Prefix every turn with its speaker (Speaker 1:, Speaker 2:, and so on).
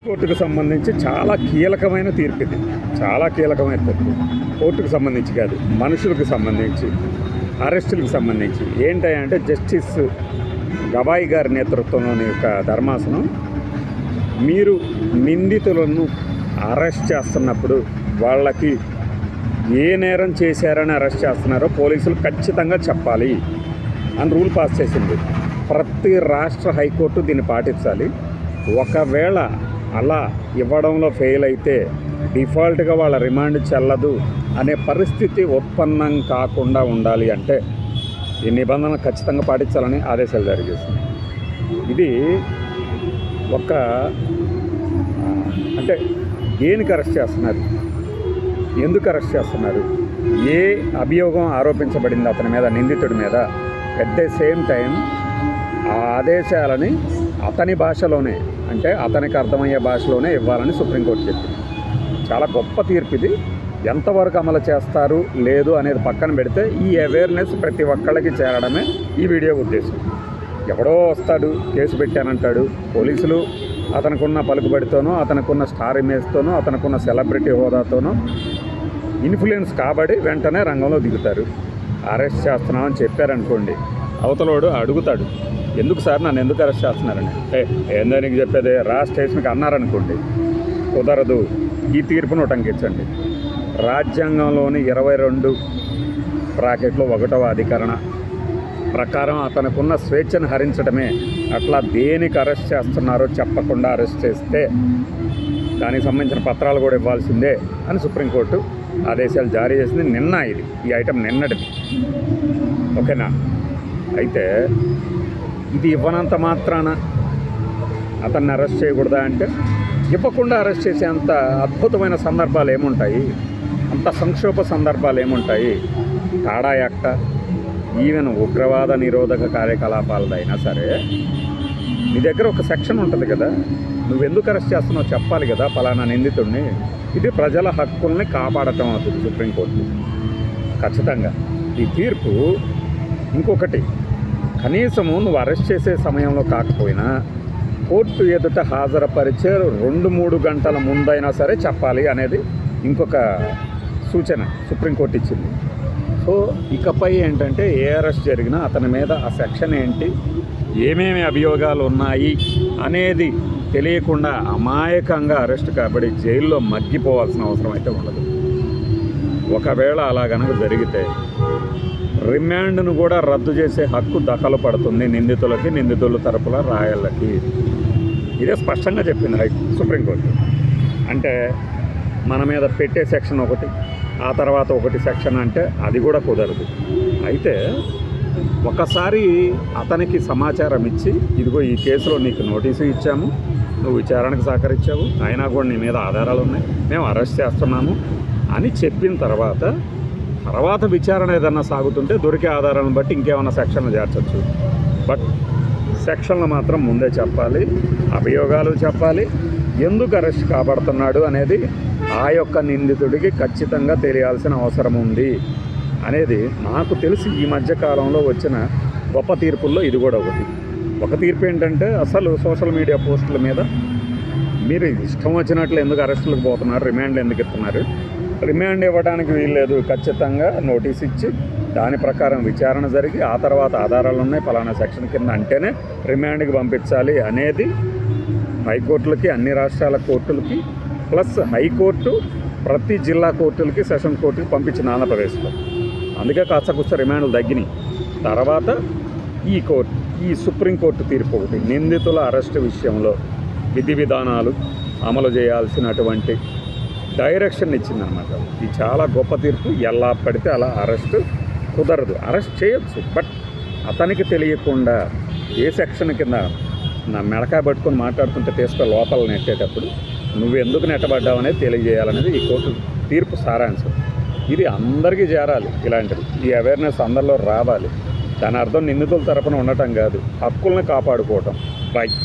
Speaker 1: కోర్టుకు సంబంధించి చాలా కీలకమైన తీర్పు ఇది. చాలా కీలకమైన తీర్పు. కోర్టుకు సంబంధించి కాదు, మనుషులకు సంబంధించి, అరెస్టులకు సంబంధించి. ఏంటంటే జస్టిస్ గవాయి గారి నేతృత్వంలోని యొక్క ధర్మాసనం, మీరు నిందితులను అరెస్ట్ చేస్తున్నప్పుడు వాళ్ళకి ఏ నేరం చేశారని అరెస్ట్ చేస్తున్నారో పోలీసులు ఖచ్చితంగా చెప్పాలి అని రూల్ పాస్ చేసింది. ప్రతి రాష్ట్ర హైకోర్టు దీన్ని పాటించాలి. ఒకవేళ అలా ఇవ్వడంలో ఫెయిల్ అయితే డిఫాల్ట్గా వాళ్ళ రిమాండ్ చెల్లదు అనే పరిస్థితి ఉత్పన్నం కాకుండా ఉండాలి అంటే ఈ నిబంధనలు ఖచ్చితంగా పాటించాలని ఆదేశాలు జారీ చేసింది. ఇది ఒక అంటే దేనికి అరెస్ట్ చేస్తున్నారు, ఎందుకు అరెస్ట్ చేస్తున్నారు, ఏ అభియోగం ఆరోపించబడింది అతని మీద, నిందితుడి మీద, అట్ ద సేమ్ టైం ఆ ఆదేశాలని అతని భాషలోనే, అంటే అతనికి అర్థమయ్యే భాషలోనే ఇవ్వాలని సుప్రీంకోర్టు చెప్పింది. చాలా గొప్ప తీర్పు ఇది. ఎంతవరకు అమలు చేస్తారు లేదు అనేది పక్కన పెడితే ఈ అవేర్నెస్ ప్రతి ఒక్కళ్ళకి చేరడమే ఈ వీడియో ఉద్దేశం. ఎవడో వస్తాడు, కేసు పెట్టానంటాడు, పోలీసులు అతనికున్న పలుకుబడితోనో, అతనికున్న స్టార్ ఇమేజ్తోనో, అతనికున్న సెలబ్రిటీ హోదాతోనో ఇన్ఫ్లుయెన్స్ కాబడి వెంటనే రంగంలో దిగుతారు. అరెస్ట్ చేస్తున్నామని చెప్పారనుకోండి, అవతలోడు అడుగుతాడు, ఎందుకు సార్ నన్ను ఎందుకు అరెస్ట్ చేస్తున్నారని. ఏందో నీకు చెప్పేది, రా స్టేషన్కి అన్నారనుకోండి, కుదరదు, ఈ తీర్పును ఉటంకించండి. రాజ్యాంగంలోని 22(1) అధికరణ ప్రకారం అతనుకున్న స్వేచ్ఛను హరించడమే. అట్లా దేనికి అరెస్ట్ చేస్తున్నారో చెప్పకుండా అరెస్ట్ చేస్తే దానికి సంబంధించిన పత్రాలు కూడా ఇవ్వాల్సిందే అని సుప్రీంకోర్టు ఆదేశాలు జారీ చేసింది. నిన్న ఈ ఐటెం నిన్నటిది. ఓకేనా? అయితే ఇది ఇవ్వనంత మాత్రాన అతన్ని అరెస్ట్ చేయకూడదా అంటే, ఇవ్వకుండా అరెస్ట్ చేసేంత అద్భుతమైన సందర్భాలు ఏముంటాయి, అంత సంక్షోభ సందర్భాలు ఏముంటాయి. టాడా యాక్ట్, ఈవెన్ ఉగ్రవాద నిరోధక కార్యకలాపాలదైనా సరే నీ దగ్గర ఒక సెక్షన్ ఉంటుంది కదా, నువ్వెందుకు అరెస్ట్ చేస్తున్నావు చెప్పాలి కదా పలానా నిందితుడిని. ఇది ప్రజల హక్కుల్ని కాపాడటం అవుతుంది సుప్రీంకోర్టు ఖచ్చితంగా. ఈ తీర్పు ఇంకొకటి, కనీసము నువ్వు అరెస్ట్ చేసే సమయంలో కాకపోయినా కోర్టు ఎదుట హాజరుపరిచే 2-3 గంటల ముందైనా సరే చెప్పాలి అనేది ఇంకొక సూచన సుప్రీంకోర్టు ఇచ్చింది. సో ఇకపై ఏంటంటే ఏ అరెస్ట్ జరిగినా అతని మీద ఆ సెక్షన్ ఏంటి, ఏమేమి అభియోగాలు ఉన్నాయి అనేది తెలియకుండా అమాయకంగా అరెస్ట్ కాబడి జైల్లో మగ్గిపోవాల్సిన అవసరం అయితే ఉండదు. ఒకవేళ అలా కనుక జరిగితే రిమాండ్ను కూడా రద్దు చేసే హక్కు దఖలు పడుతుంది నిందితులకి, నిందితుల తరపున రాయళ్ళకి. ఇదే స్పష్టంగా చెప్పింది సుప్రీంకోర్టు. అంటే మన మీద పెట్టే సెక్షన్ ఒకటి, ఆ తర్వాత ఒకటి సెక్షన్ అంటే అది కూడా కుదరదు. అయితే ఒకసారి అతనికి సమాచారం ఇచ్చి, ఇదిగో ఈ కేసులో నీకు నోటీసు ఇచ్చాము, నువ్వు విచారణకు సహకరించావు, అయినా కూడా నీ మీద ఆధారాలు ఉన్నాయి, మేము అరెస్ట్ చేస్తున్నాము అని చెప్పిన తర్వాత విచారణ ఏదన్నా సాగుతుంటే దొరికే ఆధారాలను బట్టి ఇంకేమైనా సెక్షన్లు చేర్చచ్చు. బట్ సెక్షన్లు మాత్రం ముందే చెప్పాలి, అభియోగాలు చెప్పాలి, ఎందుకు అరెస్ట్ కాబడుతున్నాడు అనేది ఆ యొక్క నిందితుడికి ఖచ్చితంగా తెలియాల్సిన అవసరం ఉంది అనేది నాకు తెలిసి ఈ మధ్యకాలంలో వచ్చిన గొప్ప తీర్పుల్లో ఇది కూడా ఒకటి. ఒక తీర్పు ఏంటంటే, అసలు సోషల్ మీడియా పోస్టుల మీద మీరు ఇష్టం వచ్చినట్లు ఎందుకు అరెస్టులకు పోతున్నారు, రిమాండ్లు ఎందుకు ఇస్తున్నారు, రిమాండ్ ఇవ్వడానికి వీల్లేదు, ఖచ్చితంగా నోటీస్ ఇచ్చి దాని ప్రకారం విచారణ జరిగి ఆ తర్వాత ఆధారాలు ఉన్నాయి పలానా సెక్షన్ కింద అంటేనే రిమాండ్కి పంపించాలి అనేది హైకోర్టులకి, అన్ని రాష్ట్రాల కోర్టులకి, ప్లస్ హైకోర్టు ప్రతి జిల్లా కోర్టులకి, సెషన్ కోర్టుకి పంపించిన ఆంధ్రప్రదేశ్లో. అందుకే కాస్త రిమాండ్లు తగ్గినాయి. తర్వాత ఈ సుప్రీంకోర్టు తీర్పు ఒకటి నిందితుల అరెస్టు విషయంలో విధి విధానాలు అమలు చేయాల్సినటువంటి డైరెక్షన్ ఇచ్చిందనమాట. ఇది చాలా గొప్ప తీర్పు. ఎలా పడితే అలా అరెస్ట్ కుదరదు. అరెస్ట్ చేయొచ్చు, బట్ అతనికి తెలియకుండా ఏ సెక్షన్ కింద నా మెడకాయ పట్టుకొని మాట్లాడుతుంటే తీసుకొని లోపల నెట్టేటప్పుడు నువ్వు ఎందుకు నెట్టబడ్డావు అనేది తెలియజేయాలనేది ఈ కోర్టు తీర్పు సారాంశం. ఇది అందరికీ చేరాలి. ఇలాంటిది ఈ అవేర్నెస్ అందరిలో రావాలి. దాని అర్థం నిందితుల తరపున ఉండటం కాదు, హక్కుల్ని కాపాడుకోవటం. రైట్.